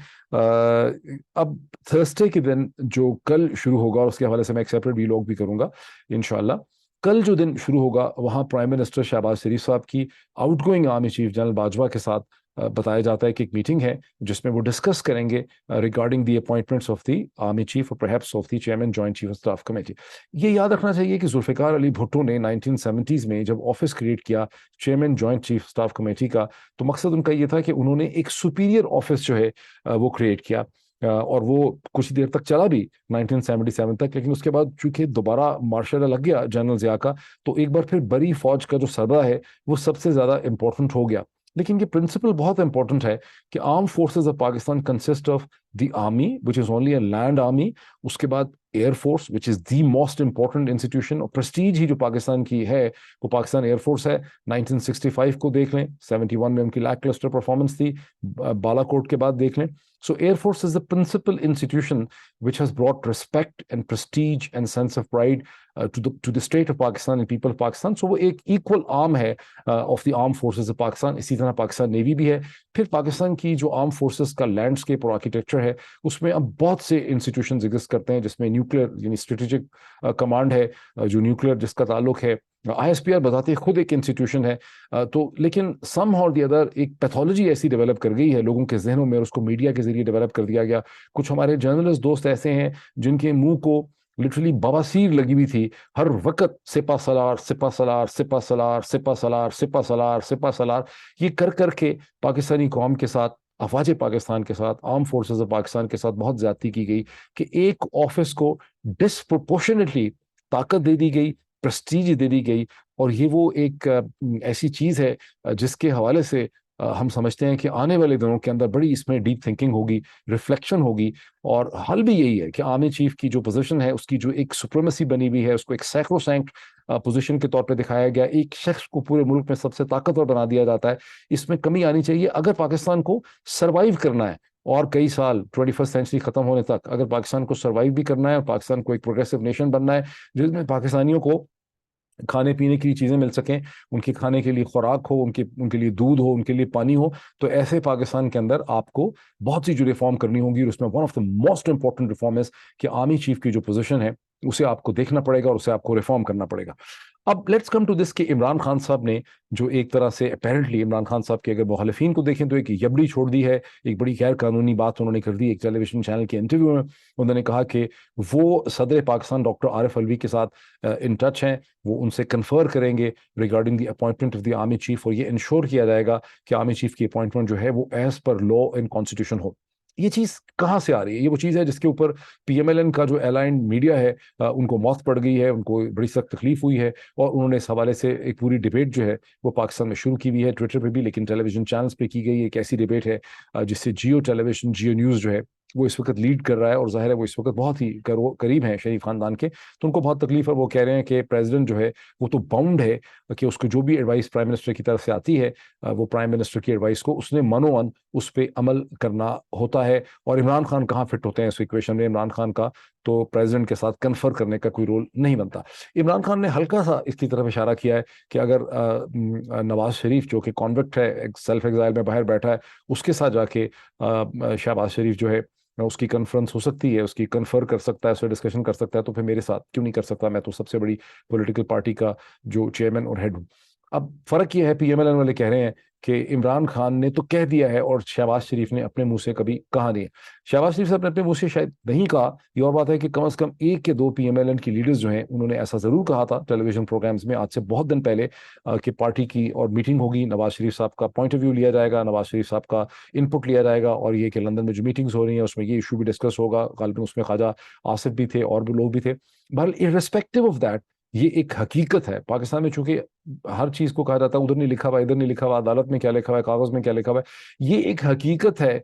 अब थर्सडे के दिन जो कल शुरू होगा, और उसके हवाले से मैं एक सेपरेट वीलॉग भी करूंगा इंशाल्लाह। कल जो दिन शुरू होगा वहाँ प्राइम मिनिस्टर शहबाज शरीफ साहब की outgoing army chief general Bajwa के साथ बताया जाता है कि एक मीटिंग है जिसमें वो डिस्कस करेंगे regarding the appointments of the army chief और perhaps of the chairman joint chief of staff committee. ये याद रखना चाहिए कि जुल्फिकार अली भुट्टो ने 1970s में जब ऑफिस क्रिएट किया chairman joint chief staff committee का, तो मकसद उनका ये था कि उन्होंने एक सुपीरियर ऑफिस जो है वो क्रिएट किया, और वो कुछ देर तक चला भी 1977 तक। लेकिन उसके बाद चूंकि दोबारा मार्शल लग गया जनरल जिया का, तो एक बार फिर बड़ी फौज का जो सरबराह है वो सबसे ज्यादा इंपॉर्टेंट हो गया। लेकिन ये प्रिंसिपल बहुत इंपॉर्टेंट है कि arm forces of Pakistan consist of the army which is only a land army, उसके बाद air force which is the most important institution और प्रेस्टीज ही जो पाकिस्तान की है वो पाकिस्तान एयरफोर्स है। 1965 को देख लें, 71 में उनकी लैक क्लस्टर परफॉर्मेंस थी, बालाकोट के बाद देख लें। So Air Force is the principal institution which has brought respect and prestige and sense of pride to the state of Pakistan and people of Pakistan. So वो एक equal arm है of the armed forces of Pakistan। इसी तरह Pakistan navy भी है। फिर पाकिस्तान की जो आर्म फोर्सेस का लैंडस्केप और आर्किटेक्चर है उसमें अब बहुत से इंस्टीट्यूशंस एग्जिस्ट करते हैं, जिसमें न्यूक्लियर यानी स्ट्रेटेजिक कमांड है, जो न्यूक्लियर जिसका ताल्लुक है, आईएसपीआर बताते खुद एक इंस्टीट्यूशन है। तो लेकिन सम और दी अदर एक पैथोलॉजी ऐसी डेवलप कर गई है लोगों के जहनों में और उसको मीडिया के जरिए डेवलप कर दिया गया। कुछ हमारे जर्नलिस्ट दोस्त ऐसे हैं जिनके मुंह को लिटरली बवासीर लगी हुई थी, हर वक्त सिपा सलार सिपा सलार सिपा सलार सिपा सलार सिपा सलार सिपा सलार, ये कर करके पाकिस्तानी कौम के साथ, अफवाज पाकिस्तान के साथ, आर्म फोर्सेस ऑफ पाकिस्तान के साथ बहुत ज्यादती की गई कि एक ऑफिस को डिस्प्रोपोर्शनेटली ताकत दे दी गई, प्रेस्टीज दे दी गई। और ये वो एक ऐसी चीज है जिसके हवाले से हम समझते हैं कि आने वाले दिनों के अंदर बड़ी इसमें डीप थिंकिंग होगी, रिफ्लेक्शन होगी। और हल भी यही है कि आर्मी चीफ की जो पोजीशन है उसकी जो एक सुप्रीमेसी बनी हुई है उसको एक सैक्रोसैंक्ट पोजीशन के तौर पे दिखाया गया, एक शख्स को पूरे मुल्क में सबसे ताकतवर बना दिया जाता है। इसमें कमी आनी चाहिए अगर पाकिस्तान को सरवाइव करना है। और कई साल 21st सेंचुरी खत्म होने तक अगर पाकिस्तान को सरवाइव भी करना है और पाकिस्तान को एक प्रोग्रेसिव नेशन बनना है जिसमें पाकिस्तानियों को खाने पीने की चीजें मिल सकें, उनके खाने के लिए खुराक हो, उनके उनके लिए दूध हो, उनके लिए पानी हो, तो ऐसे पाकिस्तान के अंदर आपको बहुत सी जो रिफॉर्म करनी होगी। और उसमें one of the most important reform है कि आर्मी चीफ की जो पोजीशन है उसे आपको देखना पड़ेगा और उसे आपको रिफॉर्म करना पड़ेगा। अब लेट्स कम टू दिस कि इमरान खान साहब ने जो एक तरह से अपेरेंटली इमरान खान साहब के अगर मुखालिफिन को देखें तो एक यबड़ी छोड़ दी है, एक बड़ी गैर कानूनी बात उन्होंने कर दी। एक टेलीविजन चैनल के इंटरव्यू में उन्होंने कहा कि वो सदर पाकिस्तान डॉक्टर आरिफ अलवी के साथ इन टच हैं, वो उनसे कन्फर करेंगे regarding the appointment of the army chief और ये इंश्योर किया जाएगा कि आर्मी चीफ की अपॉइंटमेंट जो है वो as per law and constitution हो। ये चीज कहाँ से आ रही है? ये वो चीज है जिसके ऊपर पीएमएलएन का जो अलाइंड मीडिया है उनको मौत पड़ गई है, उनको बड़ी सख्त तकलीफ हुई है और उन्होंने इस हवाले से एक पूरी डिबेट जो है वो पाकिस्तान में शुरू की हुई है, ट्विटर पे भी, लेकिन टेलीविजन चैनल्स पे की गई एक ऐसी डिबेट है जिससे जियो टेलीविजन, जियो न्यूज जो है वो इस वक्त लीड कर रहा है और जाहिर है वो इस वक्त बहुत ही करीब है शरीफ खानदान के, तो उनको बहुत तकलीफ है। वो कह रहे हैं कि प्रेसिडेंट जो है वो तो बाउंड है कि उसको जो भी एडवाइस प्राइम मिनिस्टर की तरफ से आती है वो प्राइम मिनिस्टर की एडवाइस को उसने मनोमन उस पर अमल करना होता है। और इमरान खान कहाँ फिट होते हैं इस इक्वेशन में? इमरान खान का तो प्रेसिडेंट के साथ कन्फर करने का कोई रोल नहीं बनता। इमरान खान ने हल्का सा इसकी तरफ इशारा किया है कि अगर नवाज शरीफ जो कि कॉन्विक्ट है, सेल्फ एग्जाइल में बाहर बैठा है, उसके साथ जाके शहबाज शरीफ जो है उसकी कन्फ्रेंस हो सकती है, उसकी कन्फर कर सकता है, उससे डिस्कशन कर सकता है, तो फिर मेरे साथ क्यों नहीं कर सकता? मैं तो सबसे बड़ी पॉलिटिकल पार्टी का जो चेयरमैन और हेड हूँ। अब फर्क ये है, पीएमएलएन वाले कह रहे हैं कि इमरान खान ने तो कह दिया है और शहबाज शरीफ ने अपने मुंह से कभी कहा नहीं है। शहबाज शरीफ ने अपने मुंह से शायद नहीं कहा, ये और बात है कि कम से कम एक के दो पीएमएलएन की लीडर्स जो हैं उन्होंने ऐसा जरूर कहा था टेलीविजन प्रोग्राम्स में आज से बहुत दिन पहले कि पार्टी की और मीटिंग होगी, नवाज शरीफ साहब का पॉइंट ऑफ व्यू लिया जाएगा, नवाज शरीफ साहब का इनपुट लिया जाएगा और ये कि लंदन में जो मीटिंग्स हो रही हैं उसमें ये इशू भी डिस्कस होगा। गालिबन उसमें ख्वाजा आसिफ भी थे और भी लोग भी थे। बहरहाल इररिस्पेक्टिव ऑफ दैट ये एक हकीकत है पाकिस्तान में, चूंकि हर चीज को कहा जाता है उधर नहीं लिखा हुआ, इधर नहीं लिखा हुआ, अदालत में क्या लिखा हुआ है, कागज में क्या लिखा हुआ है। ये एक हकीकत है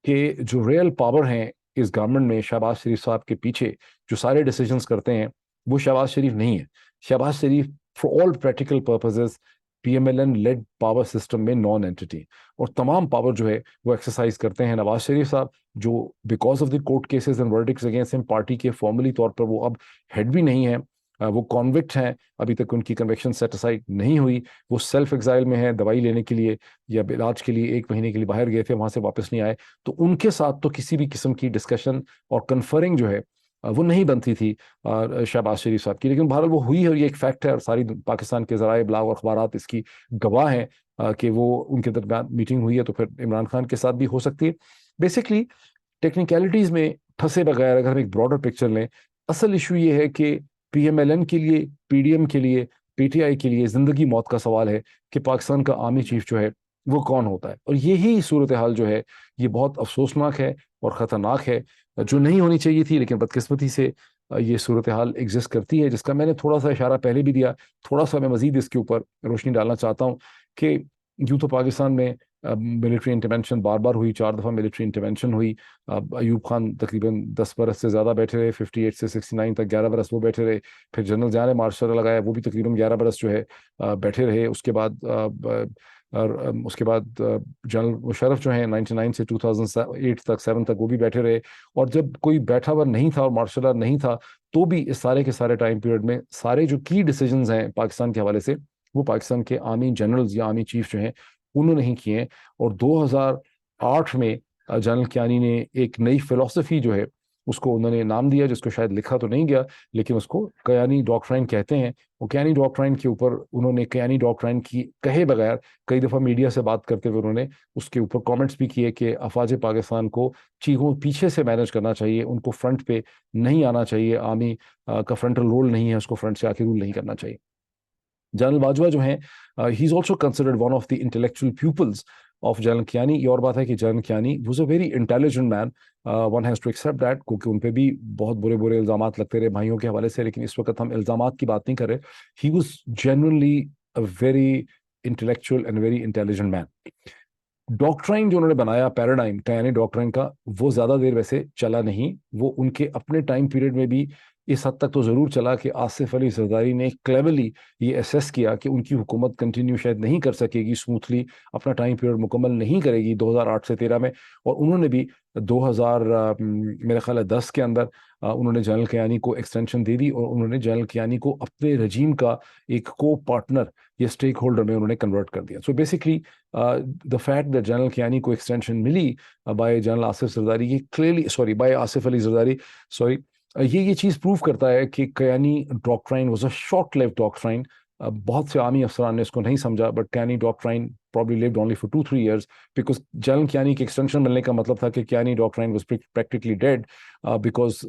कि जो रियल पावर है इस गवर्नमेंट में, शहबाज शरीफ साहब के पीछे जो सारे डिसीजंस करते हैं वो शहबाज शरीफ नहीं है। Shahbaz Sharif for all practical purposes PMLN led power system में नॉन एंटिटी, और तमाम पावर जो है वो एक्सरसाइज करते हैं नवाज शरीफ साहब, जो because of the court cases and verdicts against him party के फॉर्मली तौर पर वो अब हेड भी नहीं है, वो कॉन्विक्ट हैं, अभी तक उनकी कन्विक्शन सेटिस्फाइड नहीं हुई, वो सेल्फ एग्जाइल में है दवाई लेने के लिए या इलाज के लिए 1 महीने के लिए बाहर गए थे, वहां से वापस नहीं आए। तो उनके साथ तो किसी भी किस्म की डिस्कशन और कन्फरिंग जो है वो नहीं बनती थी शहबाज शरीफ साहब की, लेकिन बहरहाल वो हुई है और ये एक फैक्ट है और सारी पाकिस्तान के ज़राए इब्लाग और अखबारात इसकी गवाह हैं कि वो उनके दरमियान मीटिंग हुई है, तो फिर इमरान खान के साथ भी हो सकती है। बेसिकली टेक्निकलिटीज़ में फंसे बगैर अगर हम एक ब्रॉडर पिक्चर लें, असल इशू ये है कि पीएमएलएन के लिए, पीडीएम के लिए, पीटीआई के लिए ज़िंदगी मौत का सवाल है कि पाकिस्तान का आर्मी चीफ जो है वो कौन होता है। और यही सूरत हाल जो है ये बहुत अफसोसनाक है और ख़तरनाक है, जो नहीं होनी चाहिए थी, लेकिन बदकिस्मती से ये सूरत हाल एग्जिस्ट करती है, जिसका मैंने थोड़ा सा इशारा पहले भी दिया। थोड़ा सा मैं मजीद इसके ऊपर रोशनी डालना चाहता हूँ कि यूँ तो पाकिस्तान में मिलिट्री इंटरवेंशन बार बार हुई, 4 दफ़ा मिलिट्री इंटरवेंशन हुई। अयूब खान तकरीबन 10 बरस से ज़्यादा बैठे रहे, 58 से 69 तक 11 बरस वो बैठे रहे। फिर जनरल ज़िया ने मार्शल लगाया, वो भी तकरीबन 11 बरस जो है बैठे रहे। उसके बाद जनरल मुशर्रफ जो हैं 99 से 2008 तक 7 तक वो भी बैठे रहे। और जब कोई बैठा हुआ नहीं था और मार्शल लॉ नहीं था, तो भी इस सारे के सारे टाइम पीरियड में सारे जो की डिसीजंस हैं पाकिस्तान के हवाले से, वो पाकिस्तान के आर्मी जनरल्स या आर्मी चीफ जो हैं उन्होंने ही किए हैं। और 2008 में जनरल कियानी ने एक नई फिलॉसफी जो है उसको उन्होंने नाम दिया, जिसको शायद लिखा तो नहीं गया, लेकिन उसको कयानी डॉक्ट्राइन कहते हैं। और कयानी डॉक्ट्राइन के ऊपर उन्होंने कयानी डॉक्ट्राइन की कहे बगैर कई दफ़ा मीडिया से बात करते हुए उन्होंने उसके ऊपर कमेंट्स भी किए कि अफवाज पाकिस्तान को चीखों पीछे से मैनेज करना चाहिए, उनको फ्रंट पे नहीं आना चाहिए, आर्मी का फ्रंटल रोल नहीं है, उसको फ्रंट से आके रूल नहीं करना चाहिए। जनरल बाजवा जो हैं, he is also considered one of the intellectual pupils of general Kayani. ये और बात है कि general Kayani was a very intelligent man, one has to accept that, क्योंकि उन पे भी बहुत बुरे बुरे इल्जाम लगते रहे भाइयों के हवाले से, लेकिन इस वक्त हम इल्जाम की बात नहीं कर रहे। He was genuinely a very intellectual and very intelligent man. Doctrine जो उन्होंने बनाया, पैराडाइम का यानी डॉक्ट्राइन का, वो ज्यादा देर वैसे चला नहीं। वो उनके अपने टाइम पीरियड में भी इस हद तक तो जरूर चला कि आसिफ अली जरदारी ने क्लेवरली ये असेस किया कि उनकी हुकूमत कंटिन्यू शायद नहीं कर सकेगी स्मूथली, अपना टाइम पीरियड मुकम्मल नहीं करेगी 2008 से 13 में। और उन्होंने भी 2000 मेरे ख्याल है 10 के अंदर उन्होंने जनरल कियानी को एक्सटेंशन दे दी और उन्होंने जनरल कियानी को अपने रजीम का एक को पार्टनर या स्टेक होल्डर में उन्होंने कन्वर्ट कर दिया। So basically the fact that general Kayani को एक्सटेंशन मिली बाय जनरल आसिफ जरदारी, ये clearly, sorry, by Asif Ali Zardari, sorry, ये चीज़ प्रूव करता है कि Kayani doctrine was a short lived doctrine. बहुत से आर्मी अफसरान ने इसको नहीं समझा, but Kayani doctrine probably lived only for 2-3 years, because general Kayani के एक्सटेंशन मिलने का मतलब था कि Kayani doctrine was practically dead, because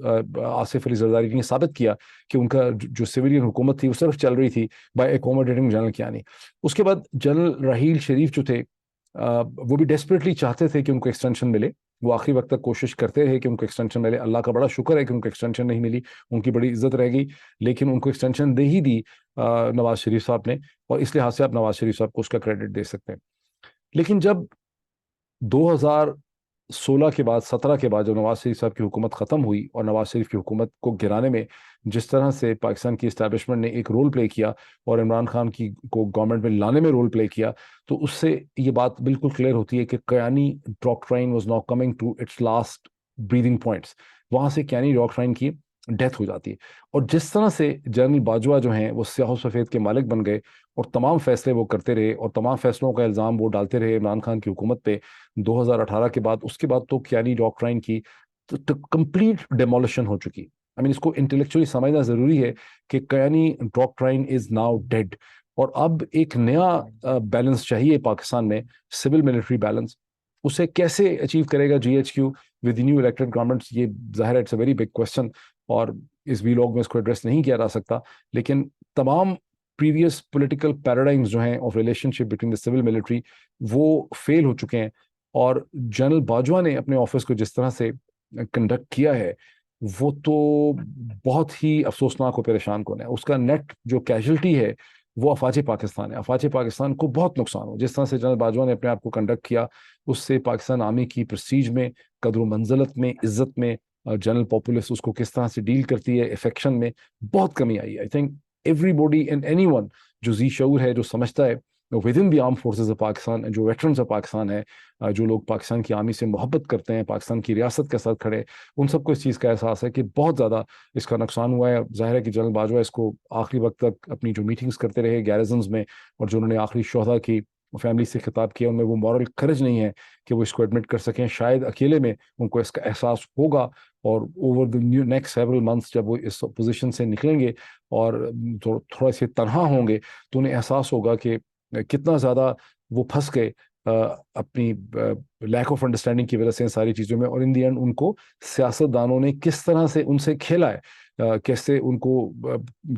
Asif Ali Zardari ने साबित किया कि उनका जो सिविलियन हुकूमत थी वो सिर्फ चल रही थी बाय एकोमोडेटिंग जनरल कियानी। उसके बाद जनरल राहील शरीफ जो थे, वो भी डेस्परेटली चाहते थे कि उनको एक्सटेंशन मिले। वो आखिरी वक्त तक कोशिश करते रहे कि उनको एक्सटेंशन मिले। अल्लाह का बड़ा शुक्र है कि उनको एक्सटेंशन नहीं मिली, उनकी बड़ी इज्जत रह गई, लेकिन उनको एक्सटेंशन दे ही दी नवाज शरीफ साहब ने, और इस लिहाज से आप नवाज शरीफ साहब को उसका क्रेडिट दे सकते हैं। लेकिन जब 2016 के बाद, 17 के बाद, जब नवाज शरीफ साहब की हुकूमत ख़त्म हुई और नवाज शरीफ की हुकूमत को गिराने में जिस तरह से पाकिस्तान की इस्टेब्लिशमेंट ने एक रोल प्ले किया और इमरान खान की को गवर्नमेंट में लाने में रोल प्ले किया, तो उससे ये बात बिल्कुल क्लियर होती है कि Kayani doctrine was now coming to its last breathing points. वहां से कयानी डॉक्ट्राइन की डेथ हो जाती है। और जिस तरह से जनरल बाजवा जो हैं वो स्याह सफ़ेद के मालिक बन गए और तमाम फैसले वो करते रहे और तमाम फैसलों का इल्ज़ाम वो डालते रहे इमरान खान की हुकूमत पे 2018 के बाद, उसके बाद तो कियानी डॉक्ट्राइन की तो कंप्लीट डेमोलिशन हो चुकी। आई मीन, इसको इंटेलेक्चुअली समझना ज़रूरी है कि Kayani doctrine is now dead. और अब एक नया बैलेंस चाहिए पाकिस्तान में, सिविल मिलिट्री बैलेंस। उसे कैसे अचीव करेगा GHQ with new elected governments, ये जाहिर है it's a very big question, और इस वीलॉग में इसको एड्रेस नहीं किया जा सकता। लेकिन तमाम प्रीवियस पॉलिटिकल पैराडाइम्स जो हैं of relationship between the civil military, वो फेल हो चुके हैं। और जनरल बाजवा ने अपने ऑफिस को जिस तरह से कंडक्ट किया है, वो तो बहुत ही अफसोसनाक और परेशान कौन है। उसका नेट जो कैजुअल्टी है वो अफवाज पाकिस्तान है। अफवाज पाकिस्तान को बहुत नुकसान हो, जिस तरह से जनरल बाजवा ने अपने आप को कंडक्ट किया, उससे पाकिस्तान आर्मी की प्रस्टीज में, कदर मंजिलत में, इज्जत में, जनरल पॉपुलस उसको किस तरह से डील करती है, इफेक्शन में बहुत कमी आई। I think everybody and anyone जो जी शऊर है, जो समझता है within the arm forces of Pakistan, जो वेटरन्स ऑफ पाकिस्तान है, जो लोग पाकिस्तान की आर्मी से मोहब्बत करते हैं, पाकिस्तान की रियासत के साथ खड़े, उन सबको इस चीज़ का एहसास है कि बहुत ज़्यादा इसका नुकसान हुआ है। जाहिर है कि जनरल बाजवा इसको आखिरी वक्त तक अपनी जो मीटिंग्स करते रहे गैरिजन्स में, और जो उन्होंने आखिरी शोहदा की फैमिली से खिताब किया, उनमें वो मॉरल करेज नहीं है कि वो इसको एडमिट कर सकें। शायद अकेले में उनको इसका एहसास होगा, और over the next several months जब वो इस पोजीशन से निकलेंगे और थोड़ा से तनहा होंगे, तो उन्हें एहसास होगा कि कितना ज़्यादा वो फंस गए अपनी लैक ऑफ अंडरस्टैंडिंग की वजह से इन सारी चीज़ों में। और इन दी एंड उनको सियासतदानों ने किस तरह से उनसे खेला है, कैसे उनको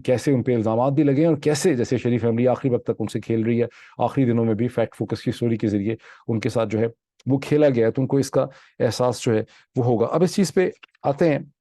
कैसे उन पे इल्ज़ामात भी लगे हैं, और कैसे जैसे शरीफ फैमिली आखिरी वक्त तक उनसे खेल रही है, आखिरी दिनों में भी फैक्ट फोकस की स्टोरी के जरिए उनके साथ जो है वो खेला गया है। तो उनको इसका एहसास जो है वो होगा। अब इस चीज़ पे आते हैं,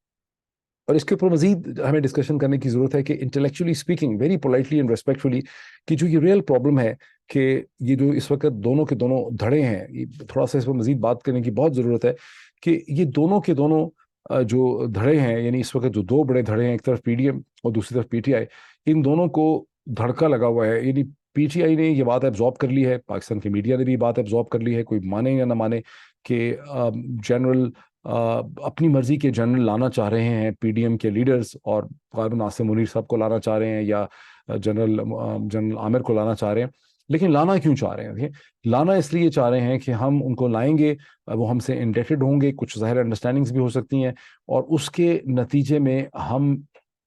और इसके ऊपर मजीद हमें डिस्कशन करने की जरूरत है कि intellectually speaking, very politely and respectfully, कि जो ये रियल प्रॉब्लम है कि ये जो इस वक्त दोनों के दोनों धड़े हैं, ये थोड़ा सा इस पर मजीद बात करने की बहुत ज़रूरत है कि ये दोनों के दोनों जो धड़े हैं, यानी इस वक्त जो दो बड़े धड़े हैं, एक तरफ पीडीएम और दूसरी तरफ पीटीआई, इन दोनों को धड़का लगा हुआ है। यानी पीटीआई ने ये बात एब्जॉर्ब कर ली है, पाकिस्तान की मीडिया ने भी बात एब्जॉर्ब कर ली है, कोई माने या ना माने, कि जनरल अपनी मर्जी के जनरल लाना चाह रहे हैं पीडीएम के लीडर्स, और गालिबन आसिम मुनीर साहब को लाना चाह रहे हैं, या जनरल जनरल आमिर को लाना चाह रहे हैं। लेकिन लाना क्यों चाह रहे हैं? देखिए, लाना इसलिए चाह रहे हैं कि हम उनको लाएंगे, वो हमसे इंडेटेड होंगे, कुछ ज़ाहिर अंडरस्टैंडिंग्स भी हो सकती हैं, और उसके नतीजे में हम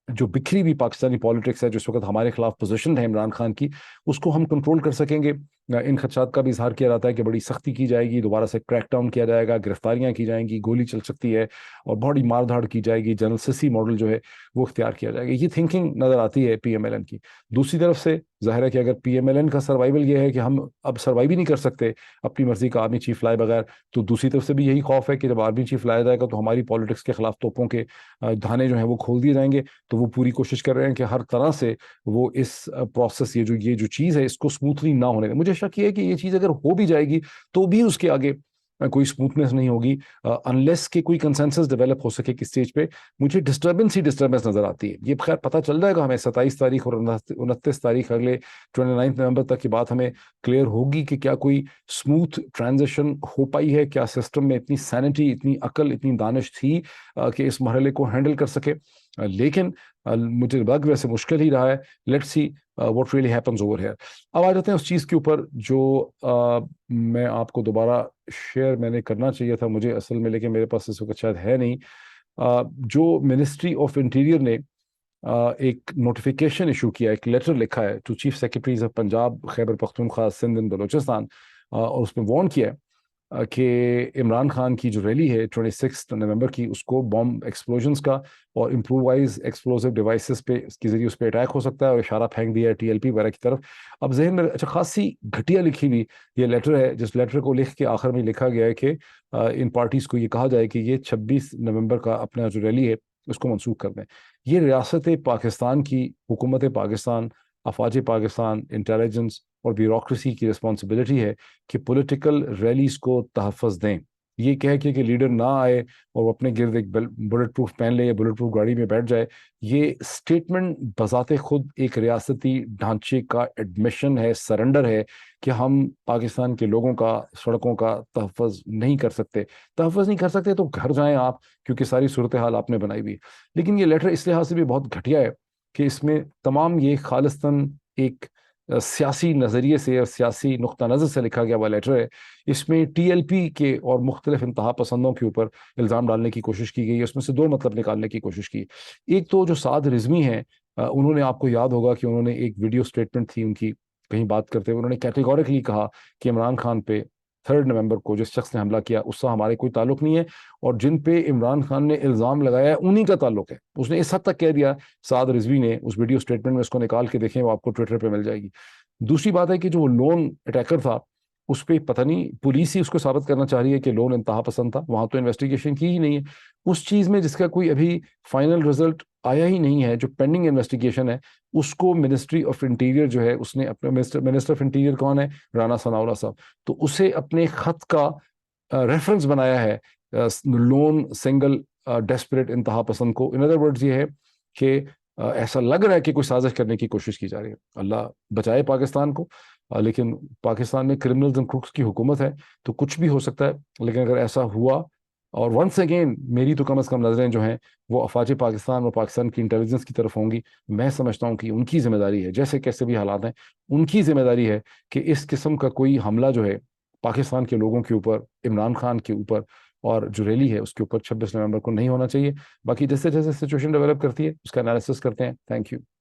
जो बिखरी हुई पाकिस्तानी पॉलिटिक्स है, जो इस वक्त हमारे खिलाफ पोजीशन है इमरान खान की, उसको हम कंट्रोल कर सकेंगे। इन खदशात का भी इजहार किया जाता है कि बड़ी सख्ती की जाएगी, दोबारा से क्रैकडाउन किया जाएगा, गिरफ्तारियां की जाएंगी, गोली चल सकती है, और बड़ी मारधाड़ की जाएगी, जनरल सिसी मॉडल जो है वो इख्तियार किया जाएगा। ये थिंकिंग नजर आती है पीएमएलएन की। दूसरी तरफ से जाहिर है कि अगर पीएमएलएन का सर्वाइवल ये है कि हम अब सर्वाइव ही नहीं कर सकते अपनी मर्जी का आर्मी चीफ लाए बगैर, तो दूसरी तरफ से भी यही खौफ है कि जब आर्मी चीफ लाया जाएगा तो हमारी पॉलिटिक्स के खिलाफ तोपों के धाने जो है वो खोल दिए जाएंगे। तो वो पूरी कोशिश कर रहे हैं कि हर तरह से वो इस प्रोसेस, ये जो चीज़ है, इसको स्मूथली ना होने दें। मुझे शक ये है कि ये चीज़ अगर हो भी जाएगी तो भी उसके आगे कोई स्मूथनेस नहीं होगी, अनलेस के कोई कंसेंसस डेवलप हो सके किस स्टेज पे। मुझे डिस्टर्बेंस ही डिस्टर्बेंस नजर आती है। ये खैर पता चल जाएगा हमें 27 तारीख और 29 तारीख, अगले 29 नवंबर तक की बात हमें क्लियर होगी कि क्या कोई स्मूथ ट्रांजिशन हो पाई है, क्या सिस्टम में इतनी सैनिटी, इतनी अकल, इतनी दानिश थी कि इस मरहले को हैंडल कर सके। लेकिन मुझे लग वैसे मुश्किल ही रहा है। Let's see what really happens over here. अब आ जाते हैं उस चीज़ के ऊपर जो मैं आपको दोबारा शेयर मैंने करना चाहिए था मुझे असल में, लेकिन मेरे पास इस वक्त शायद है नहीं। जो मिनिस्ट्री ऑफ इंटीरियर ने एक नोटिफिकेशन इशू किया, एक लेटर लिखा है to chief secretaries of Punjab, Khyber Pakhtunkhwa, Sindh and Balochistan, और उसमें वार्न किया है कि इमरान खान की जो रैली है 26 नवंबर की, उसको बॉम्ब एक्सप्लोजन्स का और इम्प्रोवाइज एक्सप्लोसिव डिवाइसेस पे के जरिए उस पर अटैक हो सकता है, और इशारा फेंक दिया है टीएलपी वगैरह की तरफ। अब जहन में अच्छा खासी घटिया लिखी हुई ये लेटर है, जिस लेटर को लिख के आखिर में लिखा गया है कि इन पार्टीज को ये कहा जाए कि ये 26 नवंबर का अपना जो रैली है उसको मनसूख कर दें। ये रियासत पाकिस्तान की, हुकूमत पाकिस्तान, अफवाज पाकिस्तान, इंटेलिजेंस और ब्यूरोक्रेसी की रिस्पॉन्सिबिलिटी है कि पॉलिटिकल रैलीज को तहफ़्फ़ुज़ दें। ये कह के कि लीडर ना आए और वो अपने गिर्द एक बुलेट प्रूफ पहन ले या बुलेट प्रूफ गाड़ी में बैठ जाए, ये स्टेटमेंट बजाते खुद एक रियासती ढांचे का एडमिशन है, सरेंडर है कि हम पाकिस्तान के लोगों का, सड़कों का तहफ़्फ़ुज़ नहीं कर सकते। तहफ़्फ़ुज़ नहीं कर सकते तो घर जाएं आप, क्योंकि सारी सूरत हाल आपने बनाई हुई। लेकिन ये लेटर इस लिहाज से भी बहुत घटिया है कि इसमें तमाम ये खालिस्तान एक सियासी नज़रिए से और सियासी नुक्ता नज़र से लिखा गया हुआ लेटर है। इसमें टीएलपी के और मुख्तलिफ इंतहा पसंदों के ऊपर इल्ज़ाम डालने की कोशिश की गई है। उसमें से दो मतलब निकालने की कोशिश की। एक तो जो साद रिजवी हैं, उन्होंने, आपको याद होगा कि उन्होंने एक वीडियो स्टेटमेंट थी उनकी, कहीं बात करते हुए उन्होंने कैटेगोरिकली कहा कि इमरान खान पे 3 नवंबर को जिस शख्स ने हमला किया उससे हमारे कोई ताल्लुक नहीं है, और जिन पे इमरान खान ने इल्ज़ाम लगाया है उन्हीं का ताल्लुक है। उसने इस हद तक कह दिया साद रिजवी ने उस वीडियो स्टेटमेंट में, उसको निकाल के देखें, वो आपको ट्विटर पे मिल जाएगी। दूसरी बात है कि जो लोन अटैकर था, उस पर पता नहीं पुलिस ही उसको साबित करना चाह रही है कि लोन इंतहा पसंद था, वहां तो इन्वेस्टिगेशन की ही नहीं है उस चीज में जिसका कोई अभी फाइनल रिजल्ट आया ही नहीं है। जो पेंडिंग इन्वेस्टिगेशन है उसको मिनिस्ट्री ऑफ इंटीरियर जो है, उसने अपने मिनिस्टर ऑफ इंटीरियर कौन है, राना सनाउल्लाह साहब, तो उसे अपने खत का रेफरेंस बनाया है लोन सिंगल डेस्परेट इंतहा पसंद को। इन अदर वर्ड्स ये है कि ऐसा लग रहा है कि कोई साजिश करने की कोशिश की जा रही है। अल्लाह बचाए पाकिस्तान को, लेकिन पाकिस्तान में क्रिमिनल्स एंड क्रुक्स की हुकूमत है तो कुछ भी हो सकता है। लेकिन अगर ऐसा हुआ और वंस अगेन मेरी तो कम से कम नज़रें जो हैं वो अफवाज पाकिस्तान और पाकिस्तान की इंटेलिजेंस की तरफ होंगी। मैं समझता हूँ कि उनकी जिम्मेदारी है, जैसे कैसे भी हालात हैं, उनकी जिम्मेदारी है कि इस किस्म का कोई हमला जो है पाकिस्तान के लोगों के ऊपर, इमरान खान के ऊपर और जो रैली है उसके ऊपर 26 नवंबर को नहीं होना चाहिए। बाकी जैसे जैसे सिचुएशन डेवलप करती है उसका एनालिसिस करते हैं। Thank you.